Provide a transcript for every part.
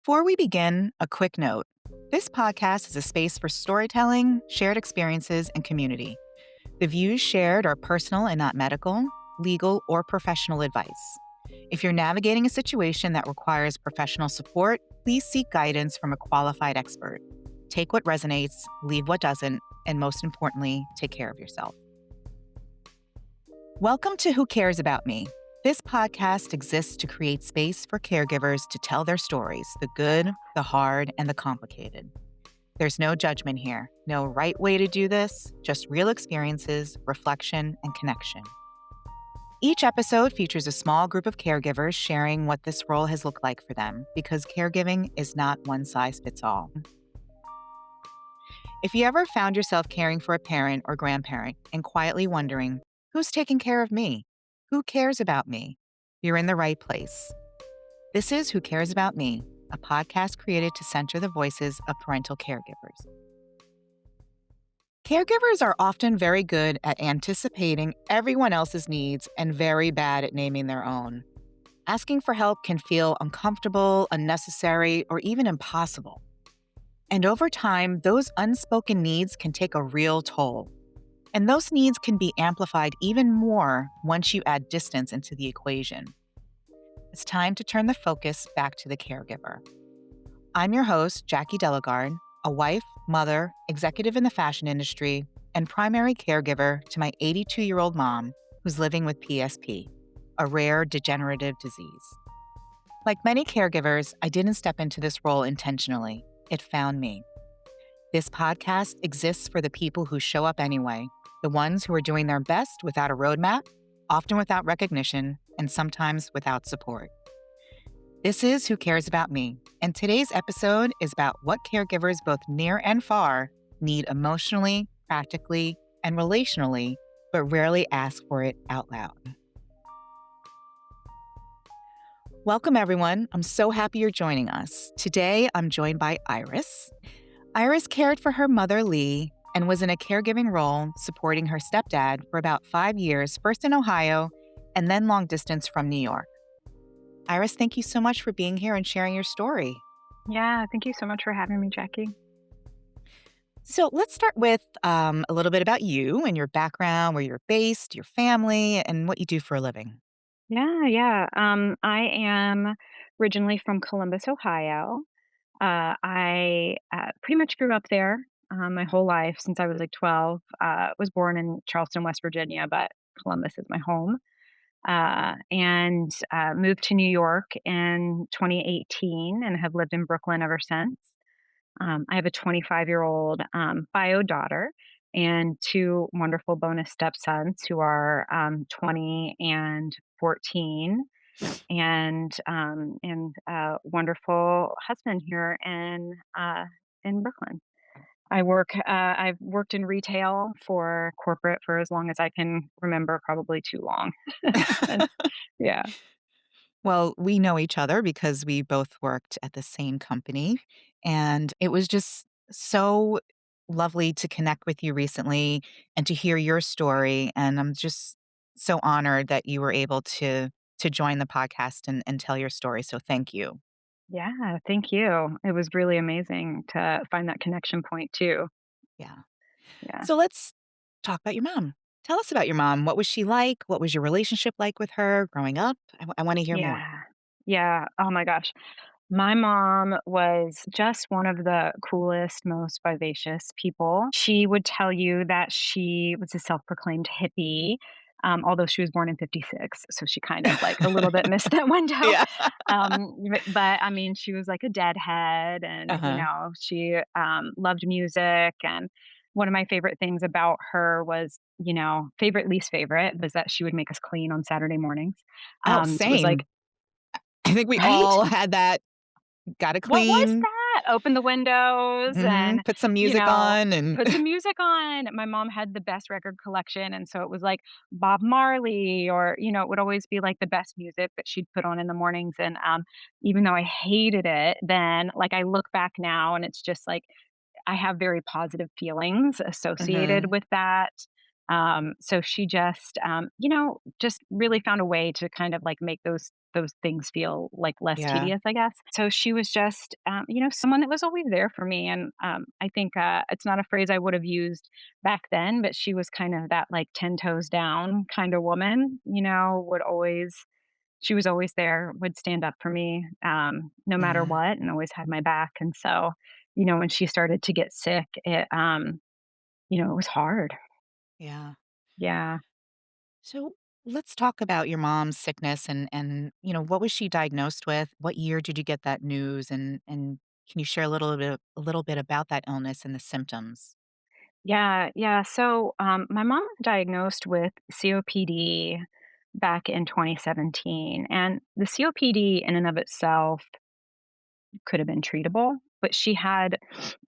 Before we begin, a quick note. This podcast is a space for storytelling, shared experiences, and community. The views shared are personal and not medical, legal, or professional advice. If you're navigating a situation that requires professional support, please seek guidance from a qualified expert. Take what resonates, leave what doesn't, and most importantly, take care of yourself. Welcome to Who Cares About Me? This podcast exists to create space for caregivers to tell their stories, the good, the hard, and the complicated. There's no judgment here, no right way to do this, just real experiences, reflection, and connection. Each episode features a small group of caregivers sharing what this role has looked like for them, because caregiving is not one size fits all. If you ever found yourself caring for a parent or grandparent and quietly wondering, who's taking care of me? Who cares about me? You're in the right place. This is Who Cares About Me, a podcast created to center the voices of parental caregivers. Caregivers are often very good at anticipating everyone else's needs and very bad at naming their own. Asking for help can feel uncomfortable, unnecessary, or even impossible. And over time, those unspoken needs can take a real toll. And those needs can be amplified even more once you add distance into the equation. It's time to turn the focus back to the caregiver. I'm your host, Jackie Delagarde, a wife, mother, executive in the fashion industry, and primary caregiver to my 82-year-old mom who's living with PSP, a rare degenerative disease. Like many caregivers, I didn't step into this role intentionally. It found me. This podcast exists for the people who show up anyway, the ones who are doing their best without a roadmap, often without recognition, and sometimes without support. This is Who Cares About Me, and today's episode is about what caregivers both near and far need emotionally, practically, and relationally, but rarely ask for it out loud. Welcome, everyone. I'm so happy you're joining us. Today, I'm joined by Iris. Iris cared for her mother, Lee, and was in a caregiving role supporting her stepdad for about 5 years, first in Ohio and then long distance from New York. Iris, thank you so much for being here and sharing your story. Yeah, thank you so much for having me, Jackie. So let's start with a little bit about you and your background, where you're based, your family, and what you do for a living. Yeah. I am originally from Columbus, Ohio. I pretty much grew up there my whole life since I was like 12. Was born in Charleston, West Virginia, but Columbus is my home. And moved to New York in 2018 and have lived in Brooklyn ever since. I have a 25-year-old bio daughter and two wonderful bonus stepsons who are 20 and 14, and a wonderful husband here in Brooklyn. I've worked in retail for corporate for as long as I can remember, probably too long. And yeah. Well, we know each other because we both worked at the same company, and it was just so lovely to connect with you recently and to hear your story, and I'm just so honored that you were able to join the podcast and tell your story, so thank you. Yeah, thank you. It was really amazing to find that connection point too. Yeah. Yeah. So let's talk about your mom. Tell us about your mom. What was she like? What was your relationship like with her growing up? I wanna hear more. Yeah. Yeah. Oh my gosh. My mom was just one of the coolest, most vivacious people. She would tell you that she was a self-proclaimed hippie, although she was born in '56, so she kind of like a little bit missed that window. Yeah. But I mean, she was like a deadhead, and Uh-huh. she loved music. And one of my favorite things about her was, favorite least favorite was that she would make us clean on Saturday mornings. Oh, So it was like, same. I think we right? all had that, gotta What was clean, that? Open the windows and, put some you music know, on and put some music on. My mom had the best record collection, and so it was like Bob Marley, or, it would always be like the best music that she'd put on in the mornings. And even though I hated it then, like, I look back now and it's just like I have very positive feelings associated Mhm. with that. So she just, just really found a way to kind of like make those things feel like less Yeah. tedious, I guess. So she was just, someone that was always there for me. And I think it's not a phrase I would have used back then, but she was kind of that like 10 toes down kind of woman, she was always there, would stand up for me, no matter Yeah. what, and always had my back. And so, when she started to get sick, it was hard. Yeah. Yeah. So let's talk about your mom's sickness and what was she diagnosed with? What year did you get that news? And can you share a little bit about that illness and the symptoms? Yeah, yeah. So, my mom was diagnosed with COPD back in 2017, and the COPD in and of itself could have been treatable, but she had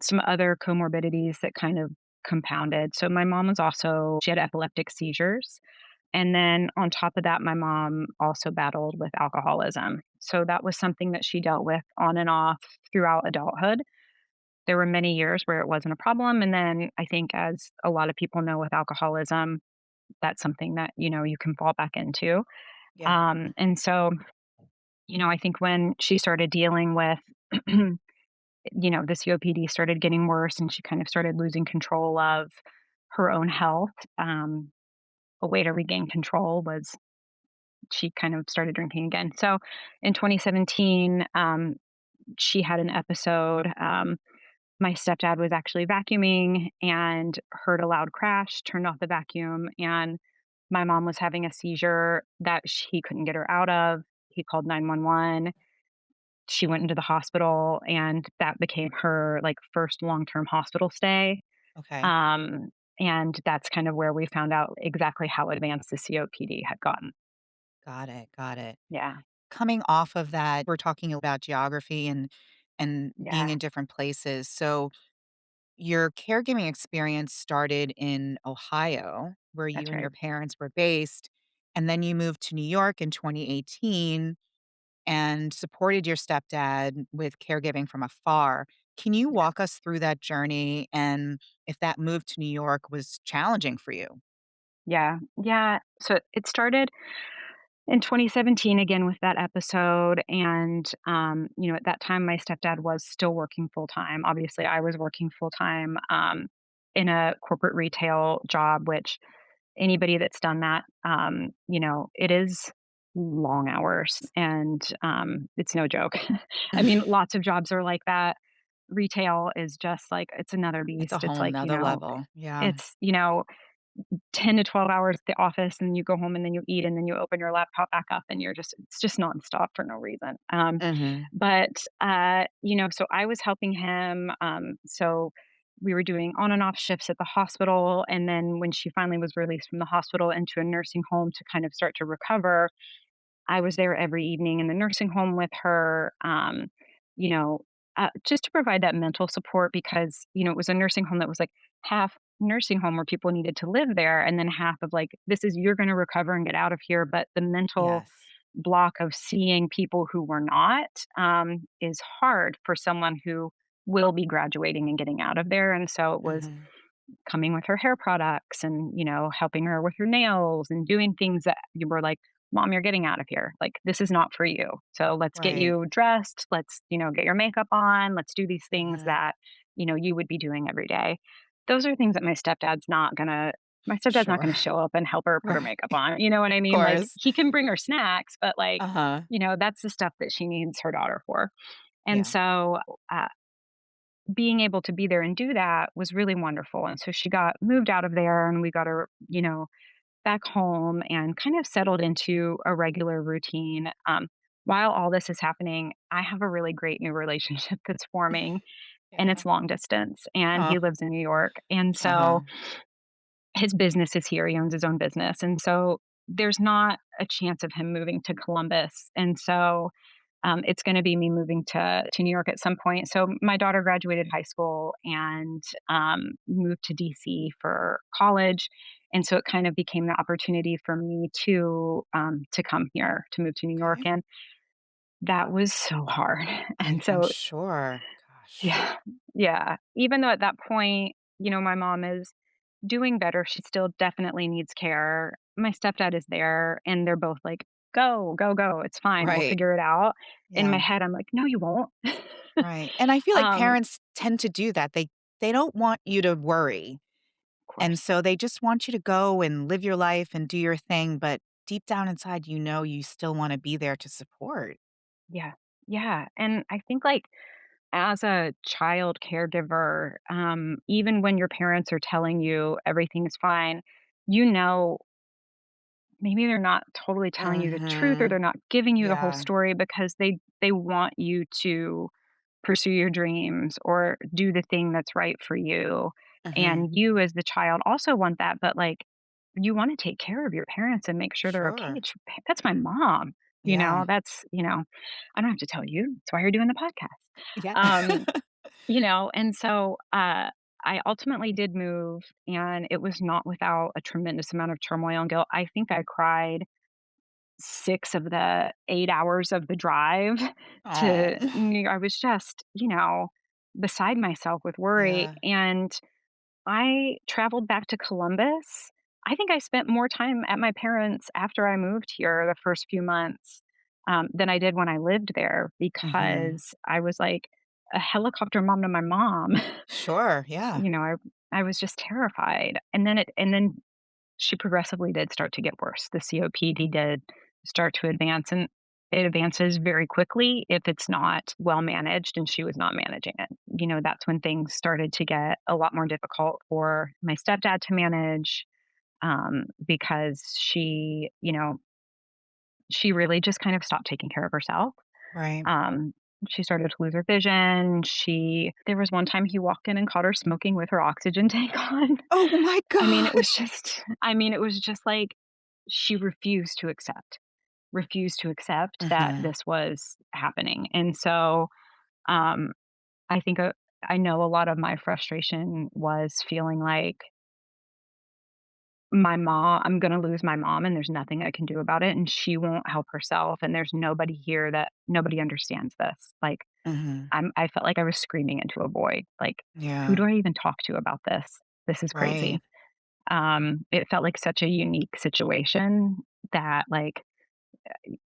some other comorbidities that kind of compounded. So, my mom was also she had epileptic seizures, and then on top of that, my mom also battled with alcoholism. So that was something that she dealt with on and off throughout adulthood. There were many years where it wasn't a problem, and then I think as a lot of people know with alcoholism, that's something that, you can fall back into. Yeah. And so, I think when she started dealing with, the COPD started getting worse and she kind of started losing control of her own health, a way to regain control was she kind of started drinking again. So in 2017, she had an episode. My stepdad was actually vacuuming and heard a loud crash, turned off the vacuum, and my mom was having a seizure that he couldn't get her out of. He called 911. She went into the hospital, and that became her like first long-term hospital stay. Okay. Um, and that's kind of where we found out exactly how advanced the COPD had gotten. Got it. Got it. Yeah, Coming off of that, we're talking about geography and being yeah, in different places. So your caregiving experience started in Ohio, where you that's and right. your parents were based, and then you moved to New York in 2018 and supported your stepdad with caregiving from afar. Can you Yeah, walk us through that journey and if that move to New York was challenging for you? yeah, yeah. So it started in 2017 again with that episode, and at that time my stepdad was still working full time. Obviously I was working full time in a corporate retail job, which anybody that's done that, it is long hours, and it's no joke. I mean, lots of jobs are like that. Retail is just like it's another It's a beast. It's whole like, nother level. Yeah. it's 10 to 12 hours at the office, and you go home and then you eat and then you open your laptop back up and it's just nonstop for no reason. Mhm. So I was helping him. So we were doing on and off shifts at the hospital. And then when she finally was released from the hospital into a nursing home to kind of start to recover, I was there every evening in the nursing home with her, you know, just to provide that mental support because, it was a nursing home that was like half nursing home where people needed to live there, and then half of like, this is you're going to recover and get out of here. But the mental Yes. block of seeing people who were not is hard for someone who will be graduating and getting out of there. And so it was Mhm. coming with her hair products and, helping her with her nails and doing things that you were like, Mom, you're getting out of here. Like, this is not for you. So let's get Right. you dressed. Let's, get your makeup on. Let's do these things Mhm. that, you would be doing every day. Those are things that my stepdad's not gonna Sure. show up and help her put her Right. makeup on. You know what I Of mean? Like, course. he can bring her snacks, but like, Uh-huh. that's the stuff that she needs her daughter for. And Yeah. so, uh, being able to be there and do that was really wonderful. And so she got moved out of there and we got her, back home and kind of settled into a regular routine. While all this is happening, I have a really great new relationship that's forming and Yeah. it's long distance and Oh, he lives in New York. And uh-huh. so his business is here. He owns his own business. And so there's not a chance of him moving to Columbus. And so it's going to be me moving to New York at some point. So my daughter graduated high school and moved to DC for college, and so it kind of became the opportunity for me to come here to move to New York, Okay. and that was so hard. And I'm so sure. Gosh. yeah, yeah. Even though at that point, my mom is doing better. She still definitely needs care. My stepdad is there, and they're both like, "Go, go, go. It's fine. We'll Right. figure it out." In Yeah. my head, I'm like, "No, you won't." Right. And I feel like Um, parents tend to do that. They don't want you to worry. of And course. so they just want you to go and live your life and do your thing, but deep down inside, you know you still want to be there to support. Yeah. Yeah. And I think, like, as a child caregiver, even when your parents are telling you everything's fine, you know, maybe they're not totally telling you the truth, or Mhm. they're not giving you the whole Yeah. story because they want you to pursue your dreams or do the thing that's right for you. Mhm. And you as the child also want that, but, like, you wanna take care of your parents and make sure they're okay. Sure. That's my mom, Yeah. I don't have to tell you. That's why you're doing the podcast. Yeah. Um, and so, I ultimately did move, and it was not without a tremendous amount of turmoil and guilt. I think I cried 6 of the 8 hours of the drive to Oh. I was just, beside myself with worry, Yeah. and I traveled back to Columbus. I think I spent more time at my parents' after I moved here the first few months, than I did when I lived there, Mhm. because I was like a helicopter mom to my mom. Sure. Yeah. You know, I was just terrified, and then she progressively did start to get worse. The COPD did start to advance, and it advances very quickly if it's not well managed, and she was not managing it. That's when things started to get a lot more difficult for my stepdad to manage, because she really just kind of stopped taking care of herself. Right. Um, she started to lose her vision. There was one time he walked in and caught her smoking with her oxygen tank on. Oh my gosh. It was just like she refused to accept that Mhm. this was happening. And so, um, I think, I know a lot of my frustration was feeling like I'm going to lose my mom, and there's nothing I can do about it. And she won't help herself. And there's nobody here, that nobody understands this. Like, Mhm. I felt like I was screaming into a void. Like, who Yeah. do I even talk to about this? This is crazy. Right. It felt like such a unique situation that, like,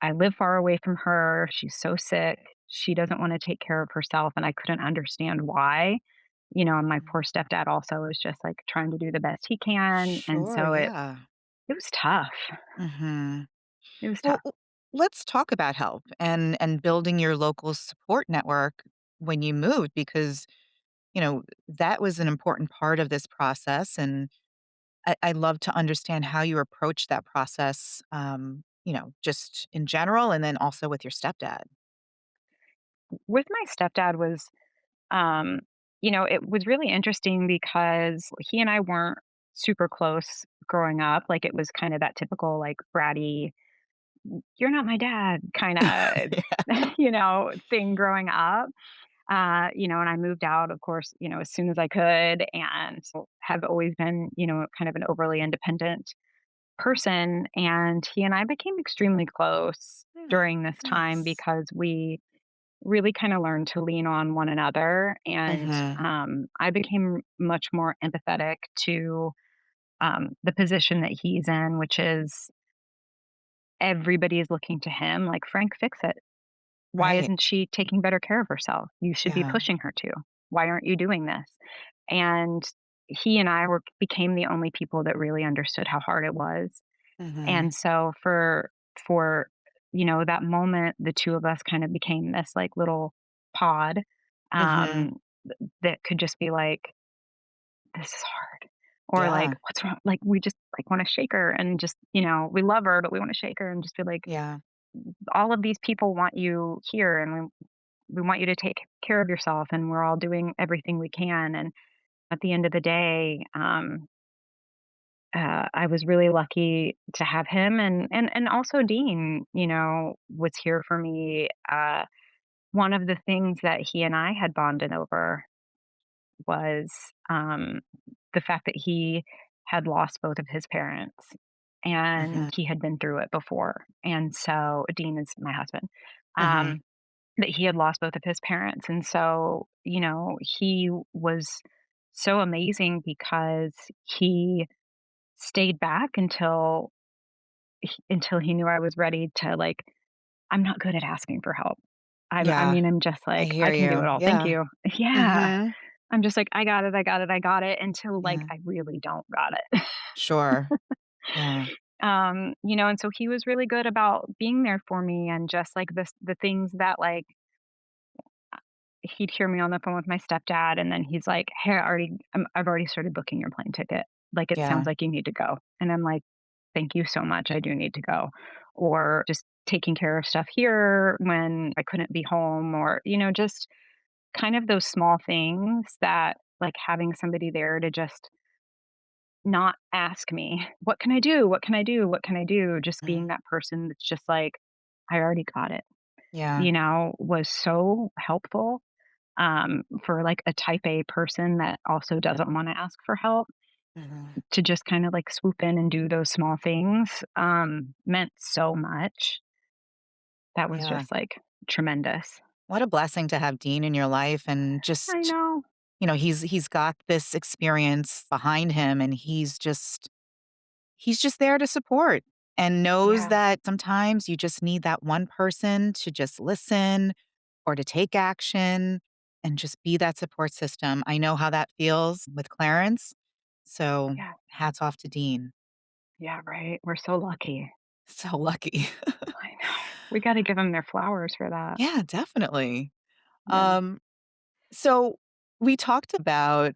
I live far away from her. She's so sick. She doesn't want to take care of herself, and I couldn't understand why. And my Mhm. poor stepdad also is just like trying to do the best he can, and Sure. so Yeah. it was tough. Mhm. It was Well, tough. let's talk about help and building your local support network when you moved because, that was an important part of this process, and I love to understand how you approach that process, just in general and then also with your stepdad. With my stepdad was, um, it was really interesting because he and I weren't super close growing up. Like, it was kind of that typical, like, bratty, "You're not my dad" kinda, Yeah. thing growing up. And I moved out, of course, as soon as I could, and so have always been, kind of an overly independent person. And he and I became extremely close Yeah, during this time nice. because we really kind of learned to lean on one another. And Mhm, I became much more empathetic to, the position that he's in, which is everybody is looking to him, like, Frank, fix it. Why right. isn't she taking better care of herself? You should be Yeah. pushing her to. Why aren't you doing this? And he and I became the only people that really understood how hard it was. Mhm, And so for that moment, the two of us kind of became this, like, little pod, mhm. um that could just be like, this is hard. Or like, Yeah, what's wrong? Like, we just, like, want to shake her, and just, we love her, but we want to shake her and just be like, yeah. all of these people want you here, and we want you to take care of yourself, and we're all doing everything we can. And at the end of the day, I was really lucky to have him, and also Dean, was here for me. One of the things that he and I had bonded over was, um, the fact that he had lost both of his parents, and Mhm, he had been through it before. And so Dean is my husband. mhm. Um, that he had lost both of his parents, and so, he was so amazing because he stayed back until he knew I was ready to, like, I'm not good at asking for help. I Yeah, mean, I'm just I like, "I hear can do it you. all, thank Yeah. you." Yeah. Mhm. I'm just like, "I got it, I got it, I got it," until, like, Yeah. I really don't got it. Sure. Yeah. And so he was really good about being there for me and just, like, the things that, like, he'd hear me on the phone with my stepdad, and then he's like, "Hey, I've already started booking your plane ticket. Like, it sounds Yeah. like you need to go." And I'm like, "Thank you so much. I do need to go." Or just taking care of stuff here when I couldn't be home, or, just kind of those small things that, like, having somebody there to just not ask me, "What can I do? What can I do? What can I do?" Just being Mhm. that person that's just like, "I already got it," Yeah. was so helpful, for, like, a type A person that also doesn't wanna ask for help. Mhm. To just kinda, like, swoop in and do those small things, meant so much. That was Yeah. just, like, tremendous. What a blessing to have Dean in your life and I just, know. he's got this experience behind him and he's just there to support and knows Yeah, that sometimes you just need that one person to just listen or to take action and just be that support system. I know how that feels with Clarence. So yeah, hats off to Dean. yeah, right? We're so lucky. So lucky. I know. We gotta give give them their flowers for that. Yeah, definitely. Yeah, Um, So we talked about,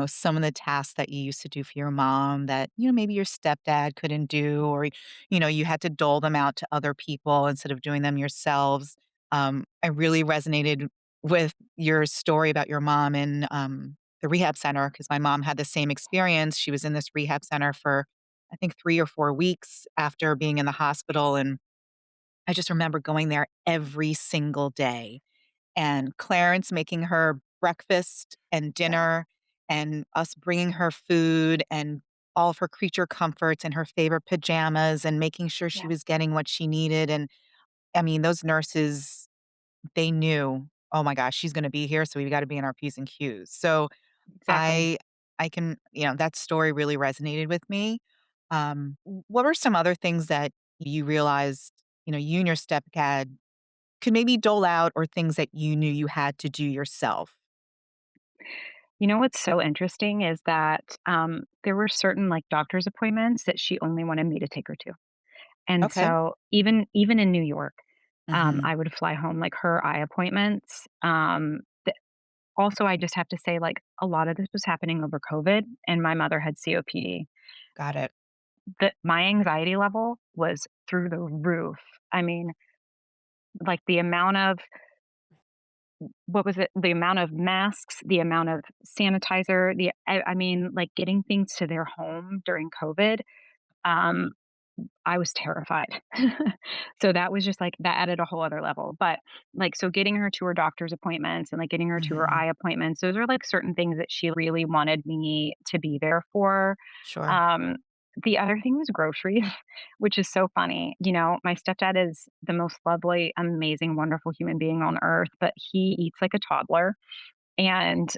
some of the tasks that you used to do for your mom that, maybe your stepdad couldn't do, or, you had to dole them out to other people instead of doing them yourselves. I really resonated with your story about your mom in the rehab center because my mom had the same experience. She was in this rehab center for, I think, 3 or 4 weeks after being in the hospital. And I just remember going there every single day and Clarence making her breakfast and yeah, dinner and us bringing her food and all of her creature comforts and her favorite pajamas and making sure she yeah, was getting what she needed. And I mean, those nurses, they knew, oh my gosh, she's going to be here. So we've got to be in our P's and Q's. So exactly. I, I can, that story really resonated with me. What were some other things that you realized, you and your stepdad could maybe dole out or things that you knew you had to do yourself? You know what's so interesting is that, there were certain, like, doctor's appointments that she only wanted me to take her to. And Okay. so even in New York, Mhm. I would fly home, like, her eye appointments, also, I just have to say, like, a lot of this was happening over COVID, and my mother had COPD. Got it. My anxiety level was through the roof. I mean, like, the amount of what was it? The amount of masks, the amount of sanitizer, I mean, like, getting things to their home during COVID, um, I was terrified. So that was just like that added a whole other level. But like, so getting her to her doctor's appointments and like getting her to her Mhm. eye appointments, those are like certain things that she really wanted me to be there for. Sure. Um, the other thing was groceries, which is so funny. My stepdad is the most lovely, amazing, wonderful human being on earth, but he eats like a toddler. And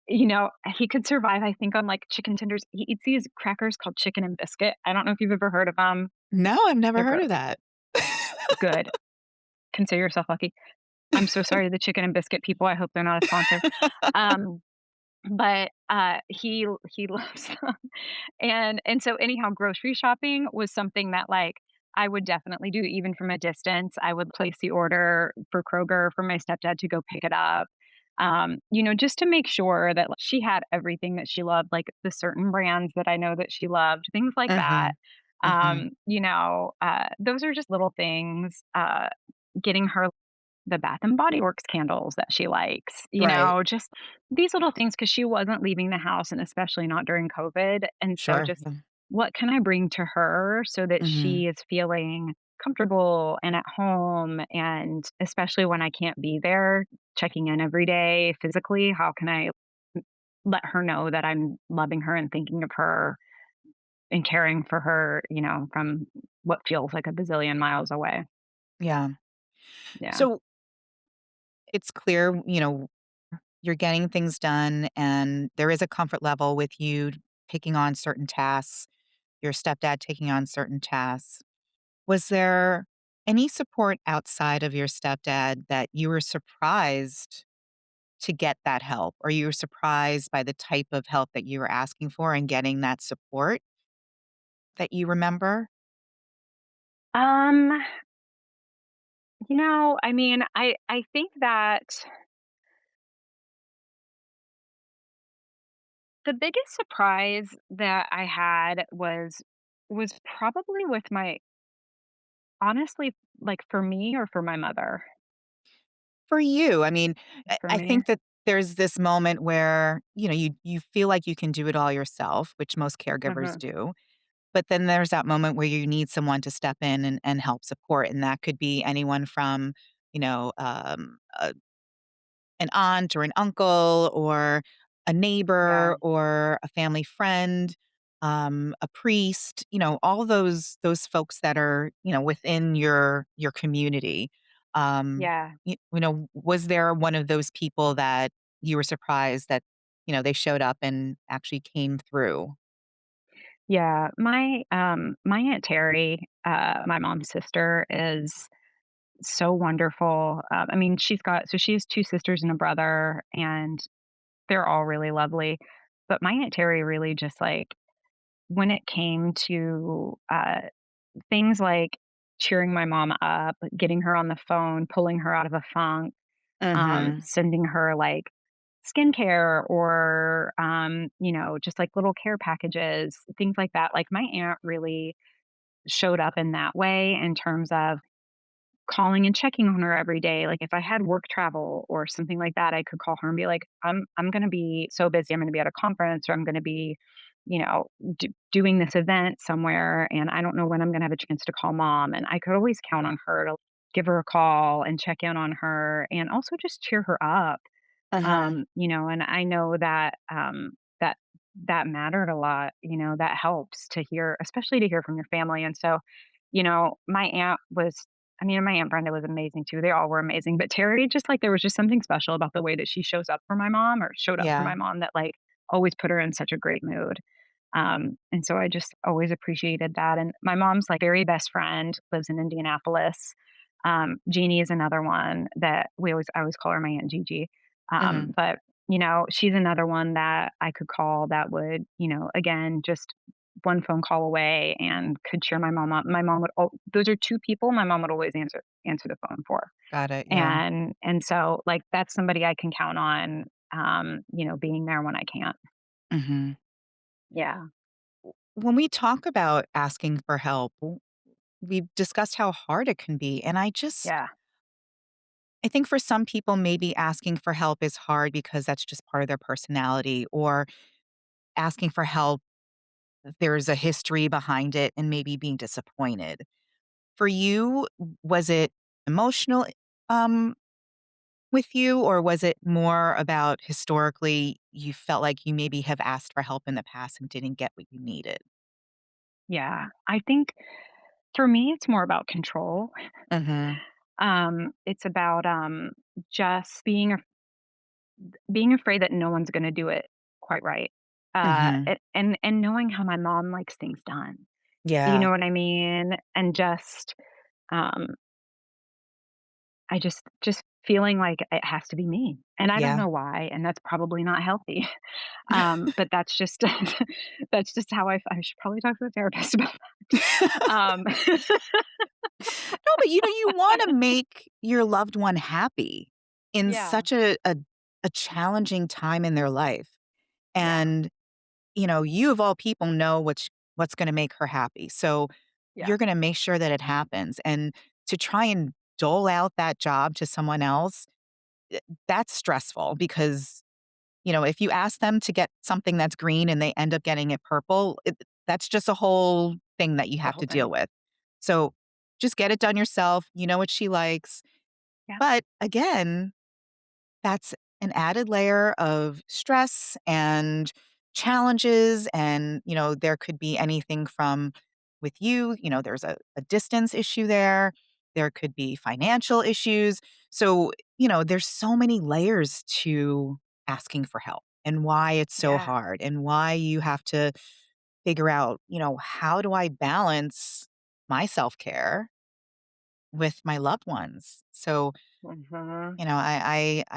You know, he could survive, I think, on, like, chicken tenders. He eats these crackers called chicken and biscuit. I don't know if you've ever heard of them. No, I've never They're heard gross. of that. Good. Consider yourself lucky. I'm so sorry to the chicken and biscuit people. I hope they're not a sponsor. Um, but he loves them. And so anyhow, grocery shopping was something that, like, I would definitely do even from a distance. I would place the order for Kroger for my stepdad to go pick it up, just to make sure that, like, she had everything that she loved, like the certain brands that I know that she loved, things like that. Mhm. Mhm. Those are just little things, getting her the Bath& and Body Works candles that she likes, Right. just these little things because she wasn't leaving the house and especially not during COVID, and so Sure. just what can I bring to her so that Mhm. she is feeling comfortable and at home, and especially when I can't be there, checking in every day physically, how can I let her know that I'm loving her and thinking of her and caring for her, from what feels like a bazillion miles away. Yeah. Yeah. So it's clear, you're getting things done, and there is a comfort level with you taking on certain tasks, your stepdad taking on certain tasks. Was there any support outside of your stepdad that you were surprised to get that help, or you were surprised by the type of help that you were asking for and getting that support that you remember? Um, I mean, I think that the biggest surprise that I had was probably with my honestly, like, for me or for my mother? For you, I mean, For I me? think that there's this moment where, you feel like you can do it all yourself, which most caregivers Mhm. do. But then there's that moment where you need someone to step in and help support, and that could be anyone from, you know, um, a an aunt or an uncle or a Yeah. neighbor or a family friend, a priest, all those folks that are, within your community. Yeah. Was there one of those people that you were surprised that, they showed up and actually came through? Yeah. My Aunt Terry, my mom's sister, is so wonderful. I mean, she has 2 sisters and a brother, and they're all really lovely. But my Aunt Terry really just, like, when it came to, things like cheering my mom up, getting her on the phone, pulling her out of a funk, Mhm. sending her, like, skincare or, just, like, little care packages, things like that. Like, my aunt really showed up in that way in terms of calling and checking on her every day. Like, if I had work travel or something like that, I could call her and be like, I'm gonna be so busy, I'm gonna be at a conference, or I'm gonna be, you know, doing this event somewhere, and I don't know when I'm gonna have a chance to call mom." And I could always count on her to give her a call and check in on her and also just cheer her up. Uh-huh. And I know that, that that mattered a lot, that helps to hear, especially to hear from your family. And so, my aunt was, I mean, my aunt Brenda was amazing too. They all were amazing, but Terry, just like, there was just something special about the way that she shows up for my mom, or showed up for Yeah. my mom, that, like, always put her in such a great mood. And so I just always appreciated that. And my mom's, like, very best friend lives in Indianapolis. Jeannie is another one that I always call her my Aunt Gigi. Mhm. But she's another one that I could call that would, again, just one phone call away and could cheer my mom up. My mom would, those are 2 people my mom would always answer the phone for. Got it, yeah. And so, like, that's somebody I can count on, being there when I can't. Mhm. Yeah. When we talk about asking for help, we've discussed how hard it can be, and Yeah. I think for some people, maybe asking for help is hard because that's just part of their personality, or asking for help, there's a history behind it and maybe being disappointed. For you, was it emotional, um, with you, or was it more about historically you felt like you maybe have asked for help in the past and didn't get what you needed? Yeah. I think for me, it's more about control. Mhm. It's about, just being afraid that no one's gonna do it quite right. Mhm. And knowing how my mom likes things done. Do you Yeah. know what I mean? And just, um, I just feeling like it has to be me, and I don't Yeah. know why, and that's probably not healthy. But that's just that's just how I should probably talk to a therapist about that. No, but you wanna make your loved one happy in Yeah, such a challenging time in their life. yeah, And, you of all people know what's gonna make her happy. So, yeah, you're gonna make sure that it happens. And to try and dole out that job to someone else, that's stressful because, if you ask them to get something that's green and they end up getting it purple, that's just a whole thing that you the have whole to deal thing. with. So, just get it done yourself. You know what she likes. Yeah, But again, that's an added layer of stress and challenges. And, there could be anything from with you, there's a distance issue there. There could be financial issues. So, there's so many layers to asking for help and why it's so Yeah. hard and why you have to figure out, how do I balance my self-care with my loved ones? So, Mhm.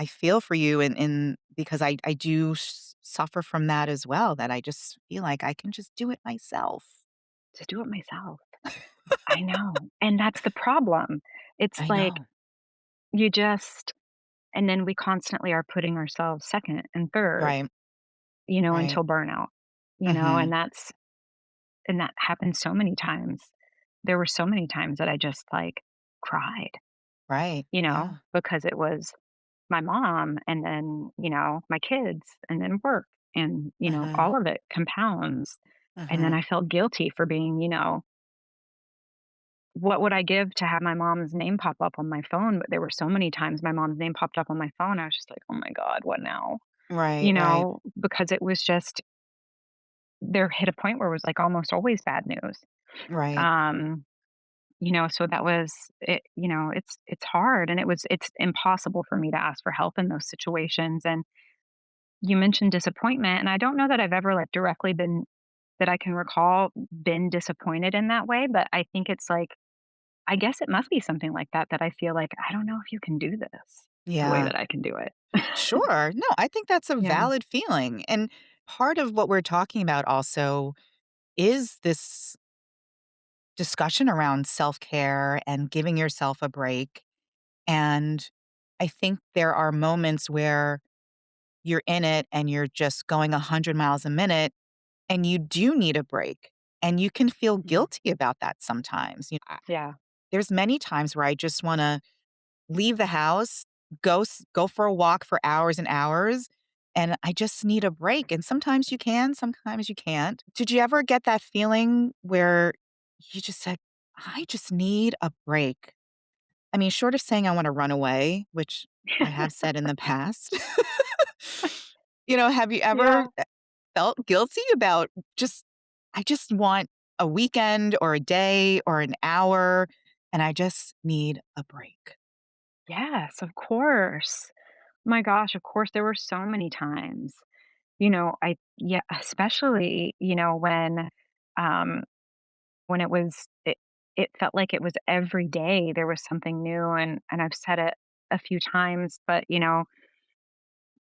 I feel for you in because I do suffer from that as well, that I just feel like I can just do it myself. To do it myself. I know, and that's the problem. It's I like know. you just and then we constantly are putting ourselves 2nd and 3rd, Right. Right. until burnout, Mhm. and that happens so many times. There were so many times that I just, like, cried, Right. Yeah. because it was my mom and then, my kids and then work and, Mhm. all of it compounds, and then Mhm. I felt guilty for being, what would I give to have my mom's name pop up on my phone? But there were so many times my mom's name popped up on my phone, I was just like, "Oh my god, what now?" Right, right, Because it was just there hit a point where it was, like, almost always bad news. right. Um, so that was it it's hard, and it's impossible for me to ask for help in those situations, and you mentioned disappointment, and I don't know that I've ever, like, directly been that I can recall been disappointed in that way, but I think it's like I guess it must be something like that that I feel like, "I don't know if you can do this the way Yeah. that I can do it." Sure. No, I think that's a Yeah. valid feeling, and part of what we're talking about also is this discussion around self-care and giving yourself a break, and I think there are moments where you're in it and you're just going 100 miles a minute, and you do need a break, and you can feel Mhm. guilty about that sometimes. Yeah. There's many times where I just wanna leave the house, go for a walk for hours and hours, and I just need a break, and sometimes you can, sometimes you can't. Did you ever get that feeling where you just said, "I just need a break"? I mean, short of saying I wanna run away, which I have said in the past. Have you ever, Yeah. felt guilty about I just want a weekend or a day or an hour, and I just need a break? Yes, of course. My gosh, of course, there were so many times. Especially, um, when it felt like it was every day there was something new, and I've said it a few times, but,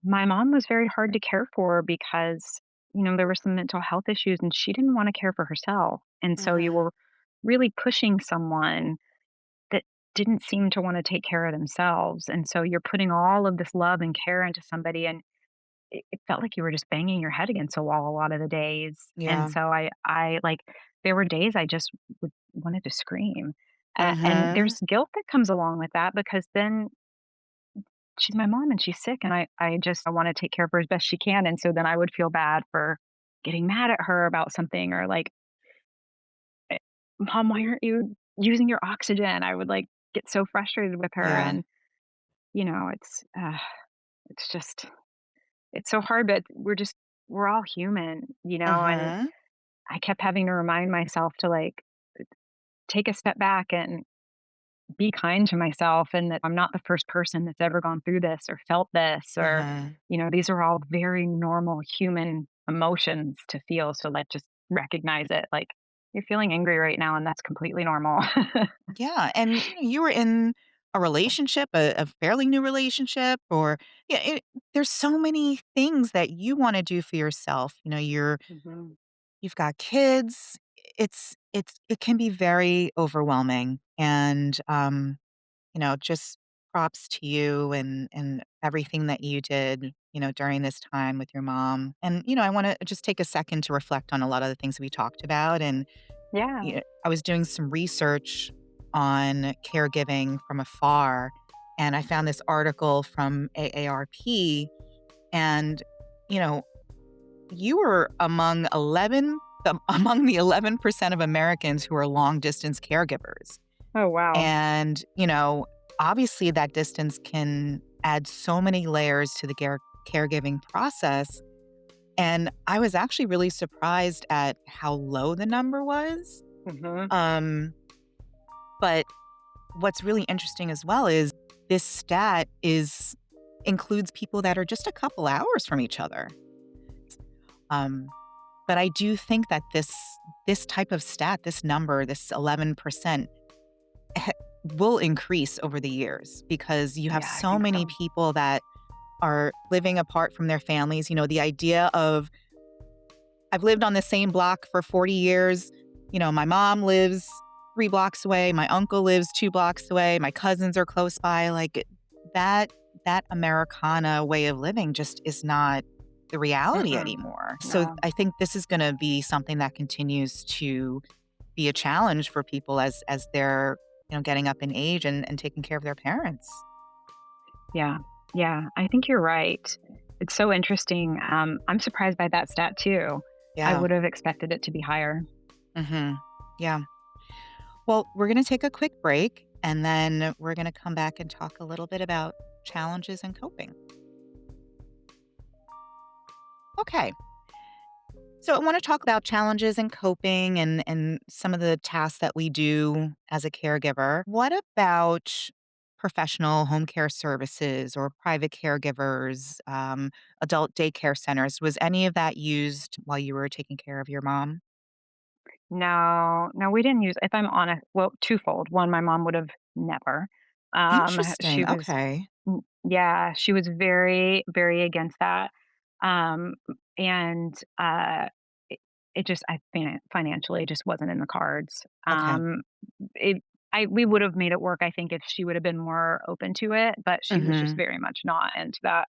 my mom was very hard to care for because, there were some mental health issues and she didn't wanna care for herself, and so you Mhm. were really pushing someone that didn't seem to wanna take care of themselves, and so you're putting all of this love and care into somebody, and it felt like you were just banging your head against a wall a lot of the days, and Yeah. so there were days I just wanted to scream, and Mhm. there's guilt that comes along with that because then she's my mom and she's sick, and I wanna take care of her as best she can, and so then I would feel bad for getting mad at her about something or like, eh, "Mom, why aren't you using your oxygen?" I would, like, get so frustrated with her Yeah. and, it's just it's so hard, but we're all human, and Mhm. I kept having to remind myself to, like, take a step back and be kind to myself and that I'm not the first person that's ever gone through this or felt this or, Mhm. these are all very normal human emotions to feel. So, like, just recognize it. Like, you're feeling angry right now, and that's completely normal. Yeah, and, you were in a relationship, a fairly new relationship, or yeah, there's so many things that you wanna do for yourself. Mhm. You've got kids. It can be very overwhelming, and, just props to you and everything that you did, during this time with your mom. And, I wanna just take a second to reflect on a lot of the things we talked about, and Yeah. I was doing some research on caregiving from afar, and I found this article from AARP, and, you know, you were among the 11% of Americans who are long distance caregivers. Oh, wow. And, obviously that distance can add so many layers to the caregiving process. And I was actually really surprised at how low the number was. Mhm. Um, but what's really interesting as well is this stat is includes people that are just a couple hours from each other. Um, but I do think that this type of stat, this number, this 11% will increase over the years because you have Yeah, I so think many so. people that are living apart from their families. The idea of I've lived on the same block for 40 years. My mom lives 3 blocks away, my uncle lives 2 blocks away, my cousins are close by, like, that that Americana way of living just is not the reality Mm-mm. anymore. So, No. I think this is gonna be something that continues to be a challenge for people as they're, getting up in age and taking care of their parents. Yeah. Yeah, I think you're right. It's so interesting. I'm surprised by that stat too. I Yeah. would have expected it to be higher. Mhm. Yeah. Well, we're going to take a quick break and then we're going to come back and talk a little bit about challenges and coping. Okay. So, I want to talk about challenges and coping and some of the tasks that we do as a caregiver. What about professional home care services or private caregivers, adult daycare centers? Was any of that used while you were taking care of your mom? No, no, we didn't use if I'm honest well, twofold. One, my mom would have never. She Interesting. was Okay. yeah, she was very, very against that. Um, and, it it just financially just wasn't in the cards. Okay. It we would have made it work, I think, if she would have been more open to it, but she was just Mhm. very much not into that.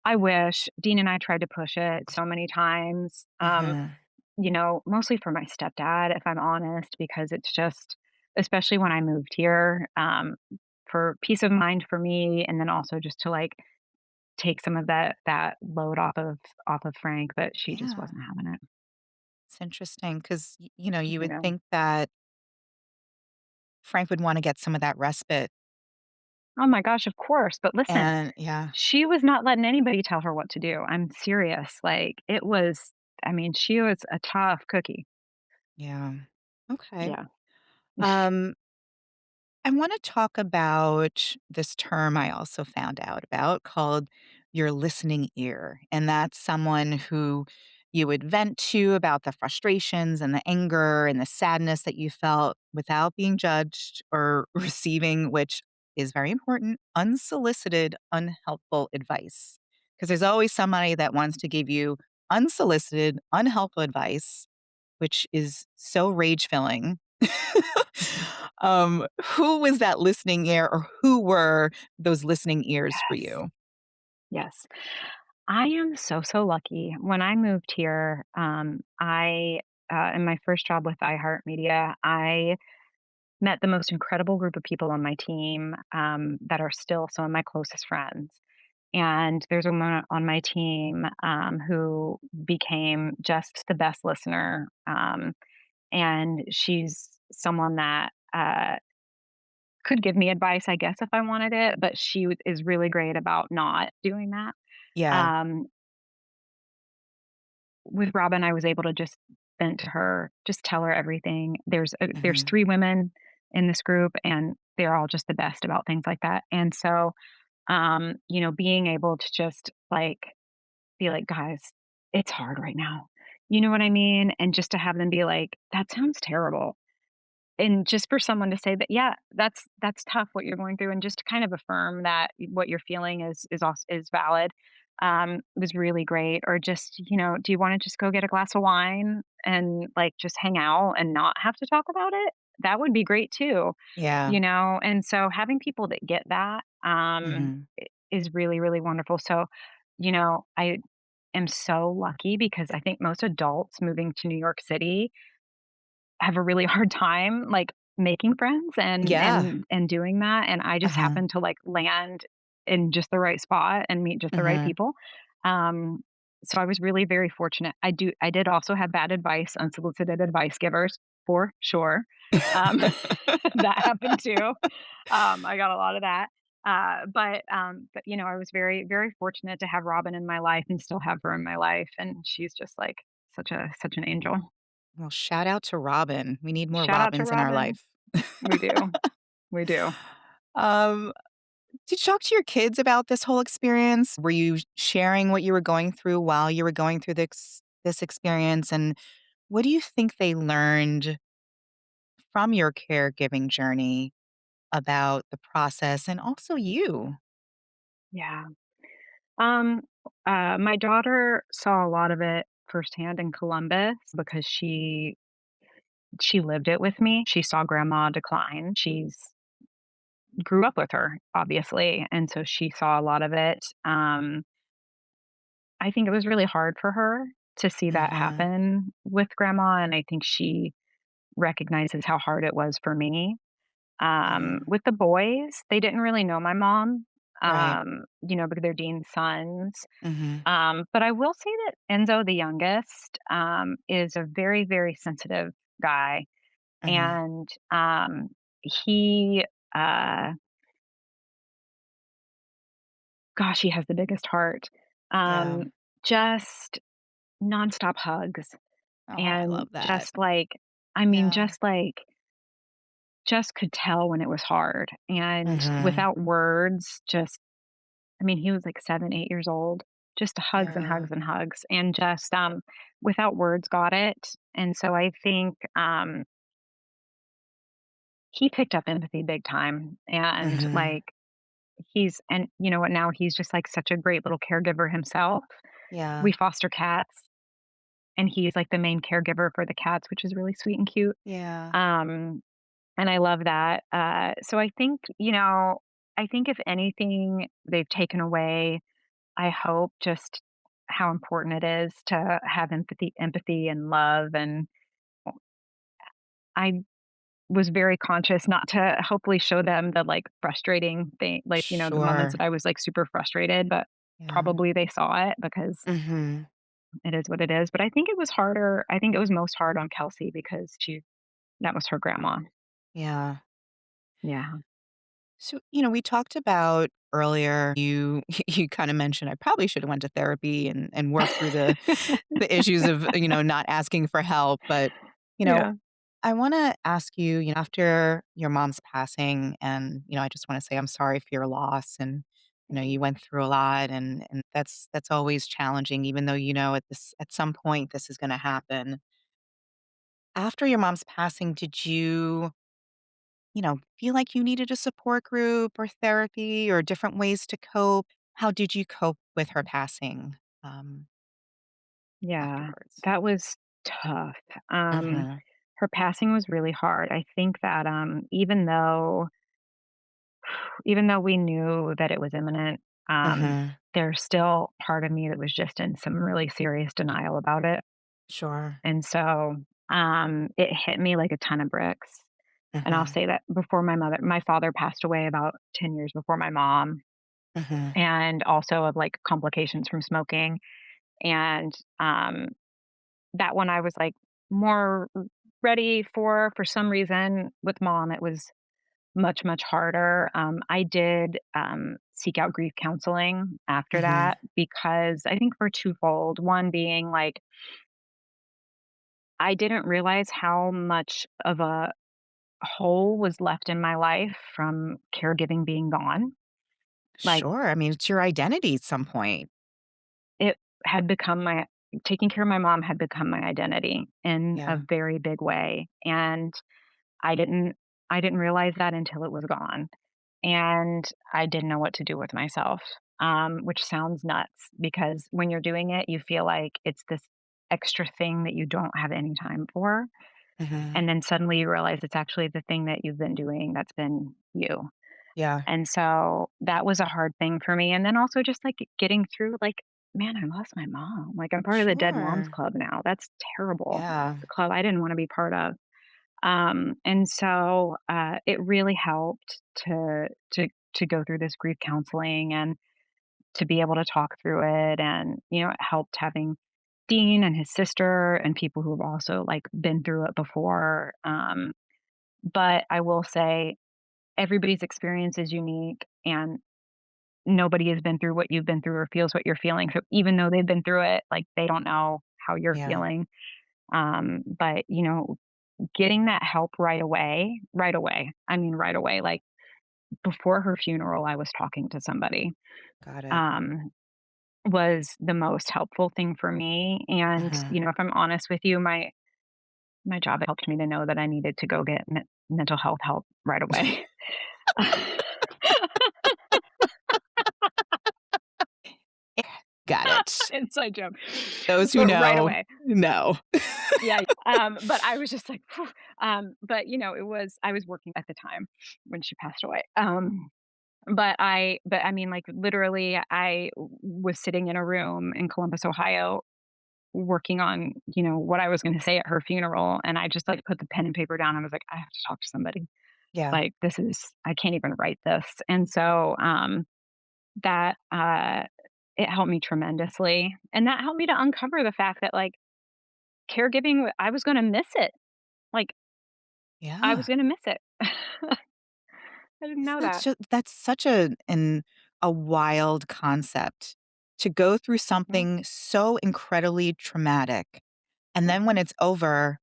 I wish. Dean and I tried to push it so many times. Mhm. Mostly for my stepdad, if I'm honest, because it's just especially when I moved here, for peace of mind for me, and then also just to, like, take some of that load off of Frank, but she just Yeah. wasn't having it. It's interesting because you would Yeah. think that Frank would wanna get some of that respite, Oh my gosh, of course, but listen, and yeah, she was not letting anybody tell her what to do. I'm serious, like, she was a tough cookie. yeah. Okay. Yeah. Um, I wanna talk about this term I also found out about called your listening ear, and that's someone who you would vent to about the frustrations and the anger and the sadness that you felt without being judged or receiving, which is very important, unsolicited, unhelpful advice. Because there's always somebody that wants to give you unsolicited, unhelpful advice, which is so rage filling. Who was that listening ear or who were those listening ears for Yes. you? Yes. I am so, so lucky. When I moved here, in my first job with iHeartMedia, I met the most incredible group of people on my team that are still some of my closest friends. And there's a woman on my team who became just the best listener. And she's someone that could give me advice, I guess, if I wanted it, but is really great about not doing that. Yeah. Um, with Robin, I was able to just vent to her, just tell her everything. There's Mhm. 3 women in this group, and they're all just the best about things like that. And so, being able to just, like, be like, "Guys, it's hard right now." You know what I mean? And just to have them be like, "That sounds terrible." And just for someone to say that, "Yeah, that's tough what you're going through," and just to kind of affirm that what you're feeling is valid, was really great. Or just, "Do you wanna just go get a glass of wine and, like, just hang out and not have to talk about it?" That would be great too, Yeah. And so having people that get that, Mhm. is really, really wonderful. So, I am so lucky because I think most adults moving to New York City have a really hard time, like, making friends and Yeah. and and doing that, and I just Uh-huh. happened to, like, land in just the right spot and meet just the right Mhm. people. Um, so I was really very fortunate. I did also have bad advice, unsolicited advice givers, for sure. Um, that happened too. I got a lot of that. I was very, very fortunate to have Robin in my life and still have her in my life, and she's just, like, such an angel. Well, shout out to Robin. We need more Shout out to Robins in our Robin. life. We do. We do. Um, Did you talk to your kids about this whole experience? Were you sharing what you were going through while you were going through this experience? And what do you think they learned from your caregiving journey about the process and also you? Yeah. Um, my daughter saw a lot of it firsthand in Columbus because she lived it with me. She saw grandma decline. She's grew up with her, obviously, and so she saw a lot of it. I think it was really hard for her to see that Mhm. happen with grandma, and I think she recognizes how hard it was for me. Mhm. With the boys, they didn't really know my mom, Right. because they're Dean's sons. Mhm. But I will say that Enzo, the youngest, is a very, very sensitive guy, Mhm. and he, uh, gosh, he has the biggest heart. Yeah. Um, just nonstop hugs, Oh, I and love that. I mean, Yeah. just could tell when it was hard, and Mhm. without words, just I mean, he was like 7, 8 years old, just hugs and Yeah. hugs and hugs, and just, without words got it, and so I think, he picked up empathy big time, and, Mhm. like, and you know what, now he's just, like, such a great little caregiver himself. Yeah. We foster cats, and he's, like, the main caregiver for the cats, which is really sweet and cute, Yeah. um, and I love that, so I think, I think if anything they've taken away, I hope just how important it is to have empathy and love, and I was very conscious not to hopefully show them the, like, frustrating thing, like, the moments Sure. that I was, like, super frustrated, but Yeah. probably they saw it because Mhm. it is what it is, but I think it was most hard on Kelsey because that was her grandma. Yeah. Yeah. So, we talked about earlier, you you kinda mentioned, "I probably should have went to therapy and worked through the issues of, not asking for help." But, you know, Yeah. I wanna ask you, after your mom's passing and, I just wanna say I'm sorry for your loss and, you Mhm. went through a lot and that's always challenging even though at some point this is gonna happen. After your mom's passing, did you, feel like you needed a support group or therapy or different ways to cope? How did you cope with her passing, Yeah. afterwards? That was tough. Um, Mhm. Her passing was really hard. I think that, even though we knew that it was imminent, Mhm. there's still part of me that was just in some really serious denial about it. Sure. And so, it hit me like a ton of bricks. And I'll Mhm. say that before my father passed away about 10 years before my mom, Mhm. and also of like complications from smoking. And that one I was like more ready for some reason. With mom, it was much, much harder. I did seek out grief counseling after Mhm. that because I think for twofold. One being like, I didn't realize how much of a hole was left in my life from caregiving being gone. Like, Sure, I mean, it's your identity at some point. it had become taking care of my mom had become my identity in a Yeah. very big way. And I didn't I didn't realize that until it was gone. And I didn't know what to do with myself, which sounds nuts because when you're doing it, you feel like it's this extra thing that you don't have any time for. Mhm. And then suddenly you realize it's actually the thing that you've been doing that's been you. Yeah. And so that was a hard thing for me. And then also just like getting through, like, man, I lost my mom. Like, I'm part of the Dead Moms Sure. Club now. That's terrible. Yeah. The club I didn't want to be part of. And so it really helped to go through this grief counseling and to be able to talk through it. And it helped having Dean and his sister and people who have also like been through it before. But I will say everybody's experience is unique, and nobody has been through what you've been through or feels what you're feeling. So even though they've been through it, like they don't know how you're Yeah. feeling. But getting that help right away, I mean, right away, like before her funeral, I was talking to somebody, Got it. um, was the most helpful thing for me. And, Uh-huh. if I'm honest with you, my job helped me to know that I needed to go get mental health help right away. Got it. Inside joke, Those who but right know, away. know. Yeah, but I was just like, "Phew," but, it was I was working at the time when she passed away, but I mean, like, literally, I was sitting in a room in Columbus, Ohio, working on, what I was gonna say at her funeral, and I just, like, put the pen and paper down. I was like, "I have to talk to somebody. Yeah. Like, this is I can't even write this." And so, that, it helped me tremendously, and that helped me to uncover the fact that, like, caregiving, I was gonna miss it. Like, I was Yeah. gonna miss it. I didn't Isn't know that that. just that's such a wild concept to go through Yeah, something so incredibly traumatic, and then when mhm, it's over,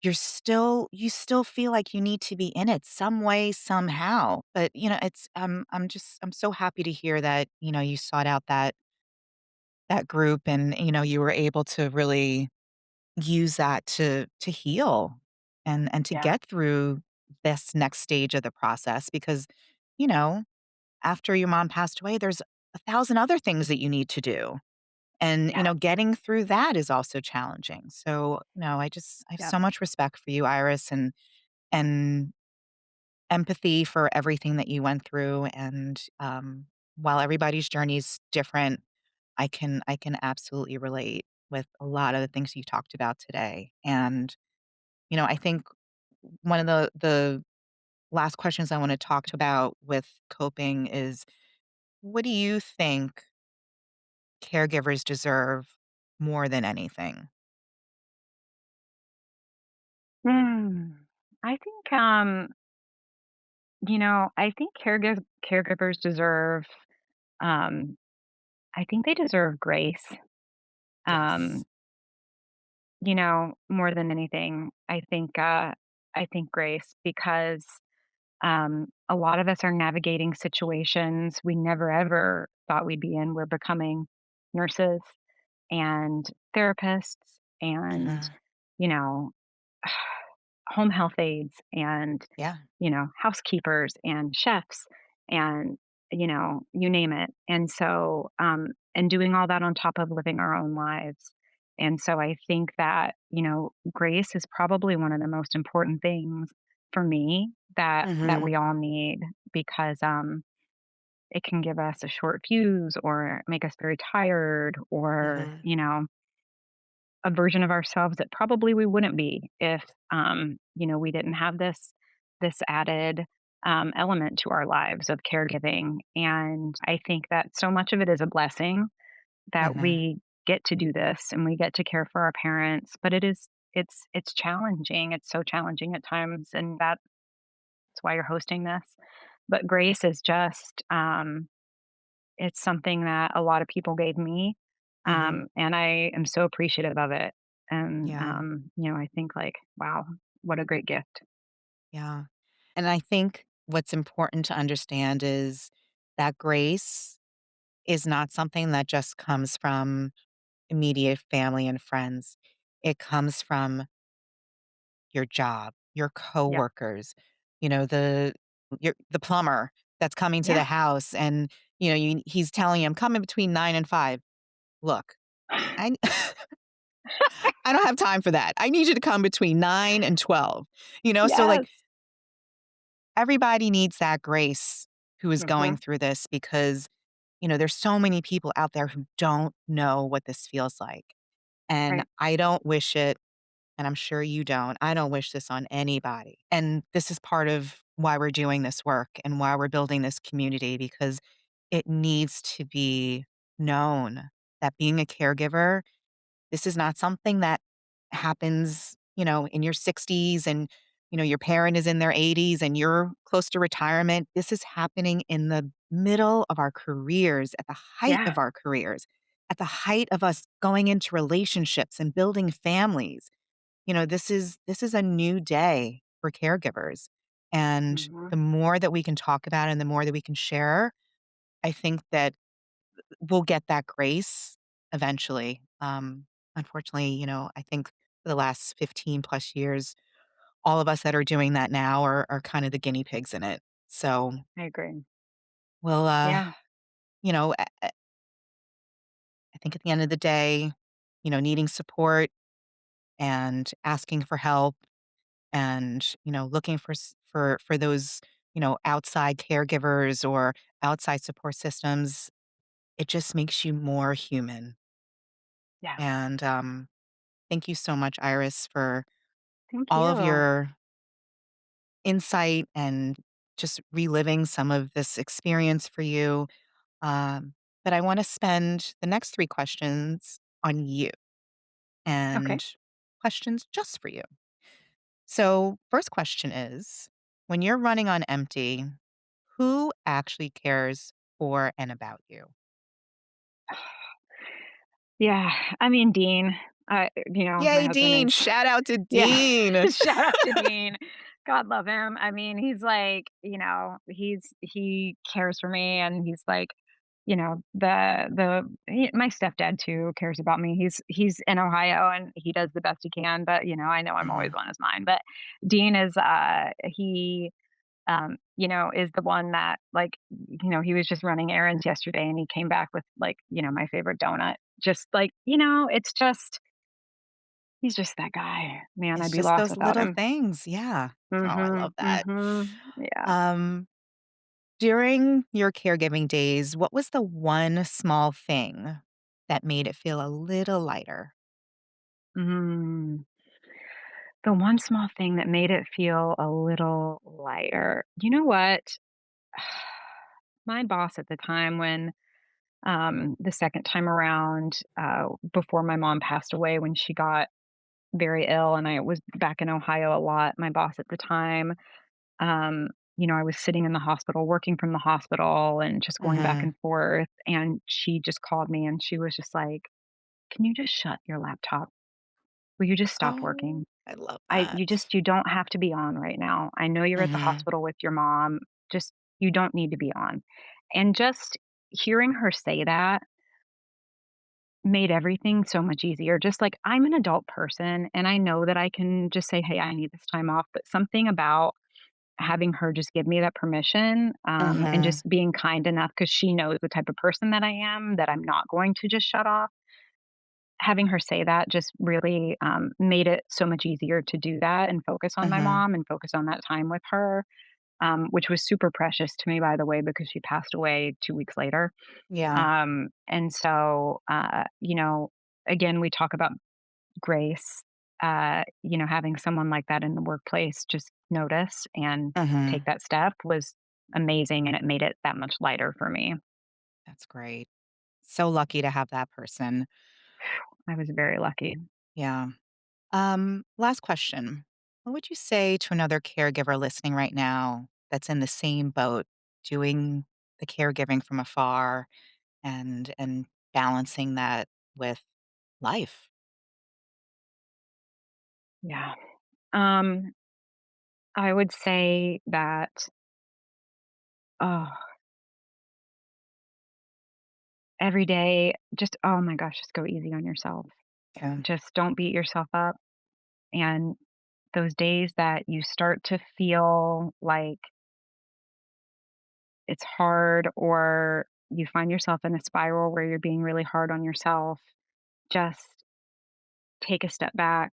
you still feel like you need to be in it some way, somehow. But, it's I'm so happy to hear that, you sought out that group and, you were able to really use that to heal and to yeah, get through this next stage of the process because, you know, after your mom passed away, there's 1,000 other things that you need to do. And, yeah, getting through that is also challenging. So, I have yep, so much respect for you, Iris, and empathy for everything that you went through. And while everybody's journey is different, I can absolutely relate with a lot of the things you talked about today. And, I think one of the last questions I want to talk about with coping is what do you think caregivers deserve more than anything? mm. I think, I think caregivers deserve, um I think they deserve grace, um, Yes. more than anything. I think grace because, a lot of us are navigating situations we never ever thought we'd be in. We're becoming nurses and therapists and, Uh-huh. you know, home health aides and, Yeah. housekeepers and chefs and, you name it. And so, and doing all that on top of living our own lives. And so I think that, grace is probably one of the most important things for me that Mhm. we all need because it can give us a short fuse or make us very tired or, Mhm. a version of ourselves that probably we wouldn't be if we didn't have this added element to our lives of caregiving. And I think that so much of it is a blessing that Mhm. we get to do this and we get to care for our parents, but it's challenging. It's so challenging at times, and that's why you're hosting this. But grace is just it's something that a lot of people gave me, Mhm. and I am so appreciative of it. And, Yeah. I think like, wow, what a great gift. Yeah. And I think what's important to understand is that grace is not something that just comes from immediate family and friends. It comes from your job, your Yeah. coworkers, the plumber that's coming to Yeah. the house and, he's telling him, "Come in between 9 and 5." Look, I I don't have time for that. I need you to come between 9 and 12. So, like, Yes. everybody needs that grace who is going Mhm. through this because, there's so many people out there who don't know what this feels like. And Right. I don't wish it, and I'm sure you don't. I don't wish this on anybody. And this is part of why we're doing this work and why we're building this community because it needs to be known that being a caregiver, this is not something that happens, in your 60s and, your parent is in their 80s and you're close to retirement. This is happening in the middle of our careers, at the height Yeah. of our careers, at the height of us going into relationships and building families. This is a new day for caregivers. And Mhm. the more that we can talk about it and the more that we can share, I think that we'll get that grace eventually. Unfortunately, I think for the last 15 plus years, all of us that are doing that now are kind of the guinea pigs in it. So I agree. we'll, Yeah. you know, I think at the end of the day, needing support and asking for help and, looking for those, outside caregivers or outside support systems, it just makes you more human. Yeah. And thank you so much, Iris, for Thank all of you. your insight and just reliving some of this experience for you. But I want to spend the next three questions on you Okay. and questions just for you. So, first question is, when you're running on empty, who actually cares for and about you? Yeah. I mean, Dean, my Yay, husband Dean. is, Shout out to yeah. Dean. Shout out to Dean. God love him. I mean, he's like, he cares for me and he's like, my stepdad too cares about me. He's in Ohio and he does the best he can, but I know I'm always Mhm, on his mind. But Dean is he is the one that like, he was just running errands yesterday and he came back with like, my favorite donut. Just like, it's just he's just that guy. Man, I'd it's be just lost those without little him. things, yeah. Oh, I Mhm, love that. mhm. Yeah. Um, During your caregiving days, what was the one small thing that made it feel a little lighter? Mm. The one small thing that made it feel a little lighter. You know what? My boss at the time when, the second time around, before my mom passed away when she got very ill and I was back in Ohio a lot, my boss at the time, um, I was sitting in the hospital, working from the hospital and just going back Mhm. and forth, and she just called me and she was just like, "Can you just shut your laptop? Will you just stop Oh, working? I love I that. you don't have to be on right now. I know you're at the Mhm, hospital with your mom. Just you don't need to be on." And just hearing her say that made everything so much easier. Just like I'm an adult person and I know that I can just say, "Hey, I need this time off." But something about having her just give me that permission, and mhm, just being kind enough because she knows the type of person that I am, that I'm not going to just shut off. Having her say that just really, made it so much easier to do that and focus on my mhm. mom and focus on that time with her, which was super precious to me, by the way, because she passed away 2 weeks later. Yeah, And so, again, we talk about grace. Having someone like that in the workplace just notice and take mhm. that step was amazing, and it made it that much lighter for me. That's great. So lucky to have that person. I was very lucky. Yeah. Last question. What would you say to another caregiver listening right now that's in the same boat, doing the caregiving from afar and balancing that with life? Yeah. Um, I would say that, oh, every day, just, oh my gosh, just go easy on yourself. Yeah. Just don't beat yourself up. And those days that you start to feel like it's hard or you find yourself in a spiral where you're being really hard on yourself, just take a step back,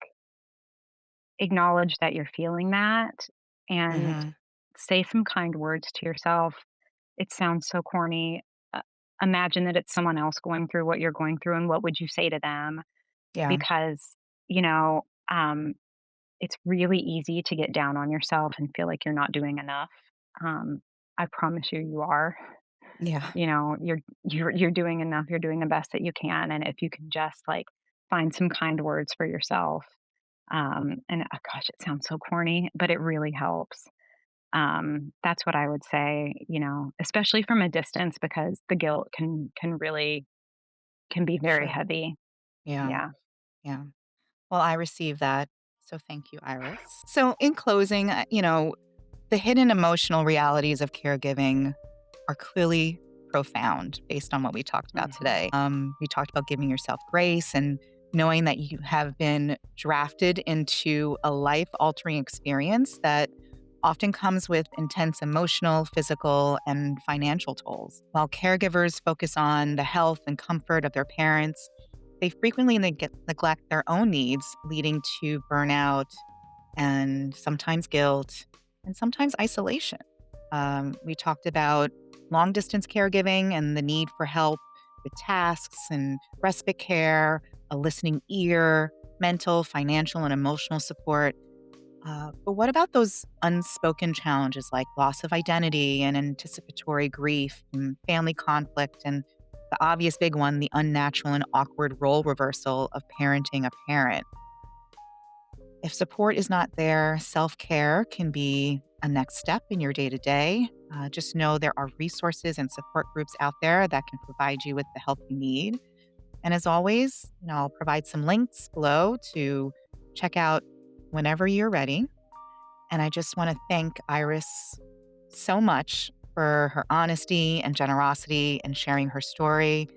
acknowledge that you're feeling that, and Mhm. say some kind words to yourself. It sounds so corny. Uh, Imagine that it's someone else going through what you're going through, and what would you say to them? Yeah. Because, you know, um, it's really easy to get down on yourself and feel like you're not doing enough. Um, I promise you, you are. Yeah. You're doing enough. You're doing the best that you can, and if you can just like find some kind words for yourself, and gosh, it sounds so corny, but it really helps. That's what I would say. Especially from a distance, because the guilt can really can be very Sure. heavy. Yeah. Yeah. Yeah. Well, I received that. So thank you, Iris. So, in closing, The hidden emotional realities of caregiving are clearly profound based on what we talked about Mhm. today. We talked about giving yourself grace and knowing that you have been drafted into a life altering experience that often comes with intense emotional, physical, and financial tolls. While caregivers focus on the health and comfort of their parents, they frequently neglect their own needs, leading to burnout and sometimes guilt and sometimes isolation. We talked about long distance caregiving and the need for help with tasks and respite care, a listening ear, mental, financial, and emotional support. But what about those unspoken challenges like loss of identity and anticipatory grief and family conflict and the obvious big one, the unnatural and awkward role reversal of parenting a parent? If support is not there, self care can be a next step in your day to day. Just know there are resources and support groups out there that can provide you with the help you need. And as always, I'll provide some links below to check out whenever you're ready. And I just want to thank Iris so much for her honesty and generosity and sharing her story.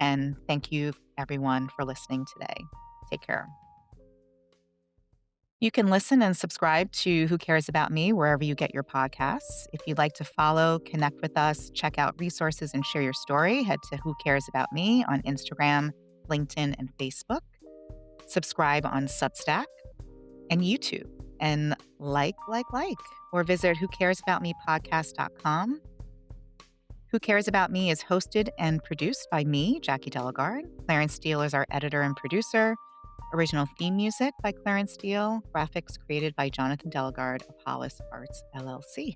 And thank you, everyone, for listening today. Take care. You can listen and subscribe to Who Cares About Me wherever you get your podcasts. If you'd like to follow, connect with us, check out resources, and share your story, head to Who Cares About Me on Instagram, LinkedIn, and Facebook. Subscribe on Substack and YouTube. And like, or visit whocaresaboutmepodcast.com. Who Cares About Me is hosted and produced by me, Jackie Delegard. Clarence Steele is our editor and producer. Original theme music by Clarence Steele. Graphics created by Jonathan Delegard of Hollis Arts, LLC.